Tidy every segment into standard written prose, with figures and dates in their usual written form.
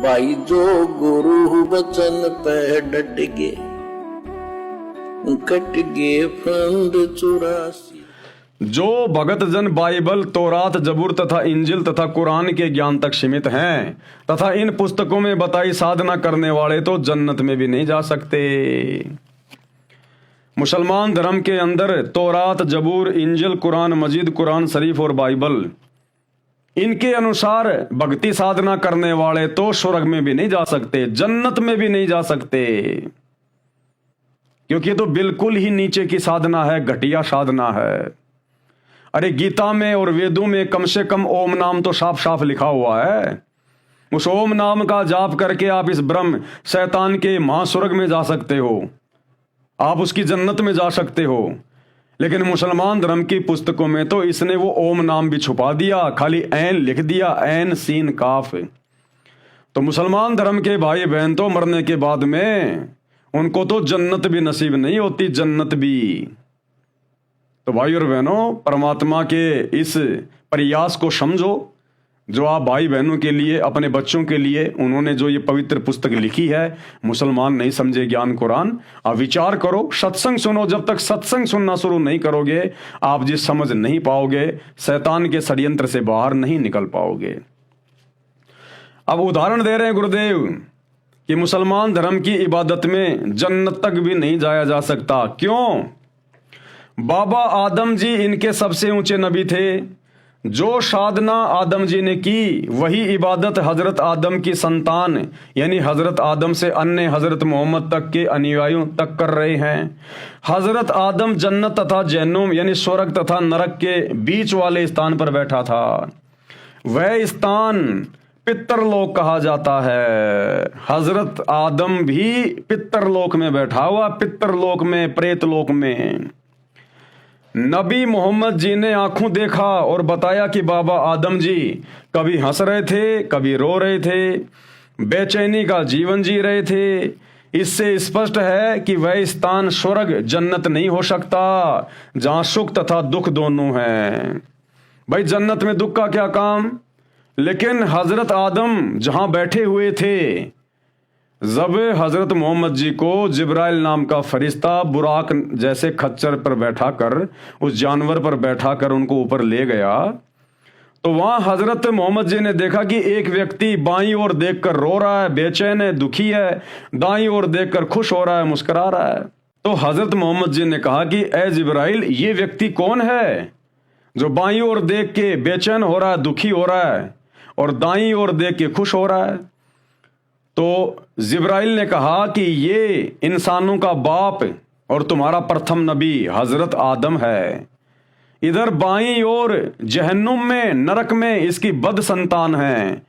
भाई जो गुरु वचन पे डट गए, कट गए फंद 84। जो भगत जन बाइबल, तौरात, जबूर तथा इंजिल तथा कुरान के ज्ञान तक सीमित हैं तथा इन पुस्तकों में बताई साधना करने वाले तो जन्नत में भी नहीं जा सकते। मुसलमान धर्म के अंदर तौरात, जबूर, इंजिल, कुरान मजीद, कुरान शरीफ और बाइबल, इनके अनुसार भक्ति साधना करने वाले तो स्वर्ग में भी नहीं जा सकते, जन्नत में भी नहीं जा सकते, क्योंकि ये तो बिल्कुल ही नीचे की साधना है, घटिया साधना है। अरे गीता में और वेदों में कम से कम ओम नाम तो साफ साफ लिखा हुआ है। उस ओम नाम का जाप करके आप इस ब्रह्म शैतान के महास्वर्ग में जा सकते हो, आप उसकी जन्नत में जा सकते हो। लेकिन मुसलमान धर्म की पुस्तकों में तो इसने वो ओम नाम भी छुपा दिया, खाली ऐन लिख दिया, ऐन सीन काफ। तो मुसलमान धर्म के भाई बहन तो मरने के बाद में उनको तो जन्नत भी नसीब नहीं होती, जन्नत भी। तो भाई और बहनों, परमात्मा के इस प्रयास को समझो जो आप भाई बहनों के लिए, अपने बच्चों के लिए उन्होंने जो ये पवित्र पुस्तक लिखी है। मुसलमान नहीं समझे ज्ञान कुरान, आप विचार करो, सत्संग सुनो। जब तक सत्संग सुनना शुरू नहीं करोगे आप जिस समझ नहीं पाओगे, शैतान के षड्यंत्र से बाहर नहीं निकल पाओगे। अब उदाहरण दे रहे हैं गुरुदेव कि मुसलमान धर्म की इबादत में जन्नत तक भी नहीं जाया जा सकता। क्यों? बाबा आदम जी इनके सबसे ऊंचे नबी थे। जो साधना आदम जी ने की वही इबादत हजरत आदम की संतान यानी हजरत आदम से अन्य हजरत मोहम्मद तक के अनुयायियों तक कर रहे हैं। हजरत आदम जन्नत तथा जहन्नुम यानी स्वर्ग तथा नरक के बीच वाले स्थान पर बैठा था। वह स्थान पितरलोक कहा जाता है। हजरत आदम भी पितरलोक में बैठा हुआ, पितरलोक में, प्रेतलोक में। नबी मोहम्मद जी ने आंखों देखा और बताया कि बाबा आदम जी कभी हंस रहे थे, कभी रो रहे थे, बेचैनी का जीवन जी रहे थे। इससे स्पष्ट है कि वह स्थान स्वर्ग जन्नत नहीं हो सकता जहां सुख तथा दुख दोनों हैं। भाई जन्नत में दुख का क्या काम? लेकिन हजरत आदम जहां बैठे हुए थे, जब हजरत मोहम्मद जी को जिब्राइल नाम का फरिश्ता बुराक जैसे खच्चर पर बैठाकर, उस जानवर पर बैठाकर उनको ऊपर ले गया, तो वहां हजरत मोहम्मद जी ने देखा कि एक व्यक्ति बाईं ओर देखकर रो रहा है, बेचैन है, दुखी है, दाईं ओर देखकर खुश हो रहा है, मुस्कुरा रहा है। तो हजरत मोहम्मद जी ने कहा कि ए जिब्राइल, ये व्यक्ति कौन है जो बाईं ओर देख के बेचैन हो रहा है, दुखी हो रहा है, और दाईं ओर देख के खुश हो रहा है? तो जिब्राइल ने कहा कि ये इंसानों का बाप और तुम्हारा प्रथम नबी हजरत आदम है। इधर बाईं ओर जहन्नुम में, नरक में इसकी बद संतान है,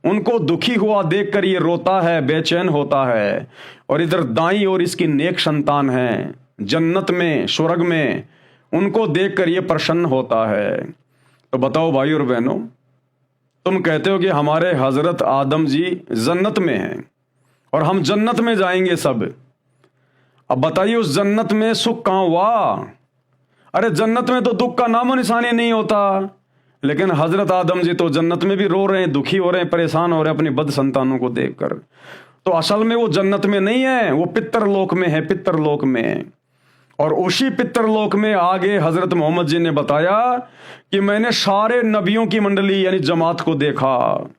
उनको दुखी हुआ देखकर ये रोता है, बेचैन होता है। और इधर दाईं ओर इसकी नेक संतान है, जन्नत में, स्वर्ग में, उनको देखकर ये प्रसन्न होता है। तो बताओ भाई और बहनों, तुम कहते हो कि हमारे हजरत आदम जी जन्नत में हैं और हम जन्नत में जाएंगे सब। अब बताइए उस जन्नत में सुख कहां हुआ? अरे जन्नत में तो दुख का नामो निशानी नहीं होता। लेकिन हजरत आदम जी तो जन्नत में भी रो रहे हैं, दुखी हो रहे हैं, परेशान हो रहे हैं अपनी बद संतानों को देखकर। तो असल में वो जन्नत में नहीं है, वो पितरलोक में है, पितरलोक में। और उसी पितरलोक में आगे हजरत मोहम्मद जी ने बताया कि मैंने सारे नबियों की मंडली यानी जमात को देखा,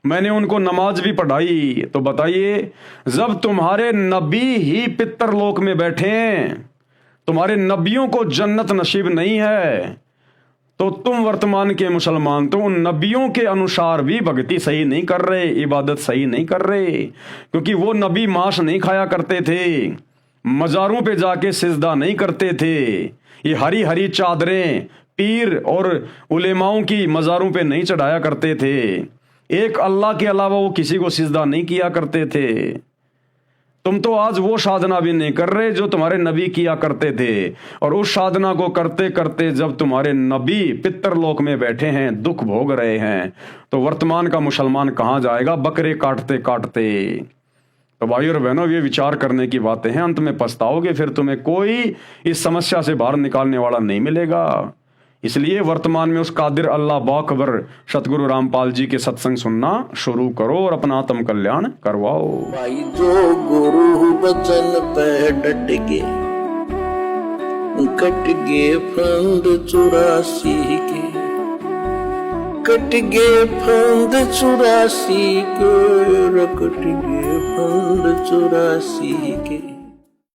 मैंने उनको नमाज भी पढ़ाई। तो बताइए, जब तुम्हारे नबी ही पितरलोक में बैठे हैं, तुम्हारे नबियों को जन्नत नसीब नहीं है, तो तुम वर्तमान के मुसलमान तो उन नबियों के अनुसार भी भक्ति सही नहीं कर रहे, इबादत सही नहीं कर रहे। क्योंकि वो नबी मांस नहीं खाया करते थे, मज़ारों पे जाके सिजदा नहीं करते थे, ये हरी हरी चादरें पीर और उलेमाओं की मज़ारों पे नहीं चढ़ाया करते थे, एक अल्लाह के अलावा वो किसी को सिजदा नहीं किया करते थे। तुम तो आज वो साधना भी नहीं कर रहे जो तुम्हारे नबी किया करते थे। और उस साधना को करते करते जब तुम्हारे नबी पितरलोक में बैठे हैं, दुख भोग रहे हैं, तो वर्तमान का मुसलमान कहाँ जाएगा बकरे काटते काटते? तो भाई और बहनों, ये विचार करने की बातें हैं। अंत में पछताओगे, फिर तुम्हें कोई इस समस्या से बाहर निकालने वाला नहीं मिलेगा। इसलिए वर्तमान में उस कादिर अल्लाह बाखबर सतगुरु रामपाल जी के सत्संग सुनना शुरू करो और अपना आत्म कल्याण करवाओ। भाई जो गुरु बचन पे डट गे, कट गे फंद 84 के, कट गे फंद 84 के, कट गे फंद 84 के।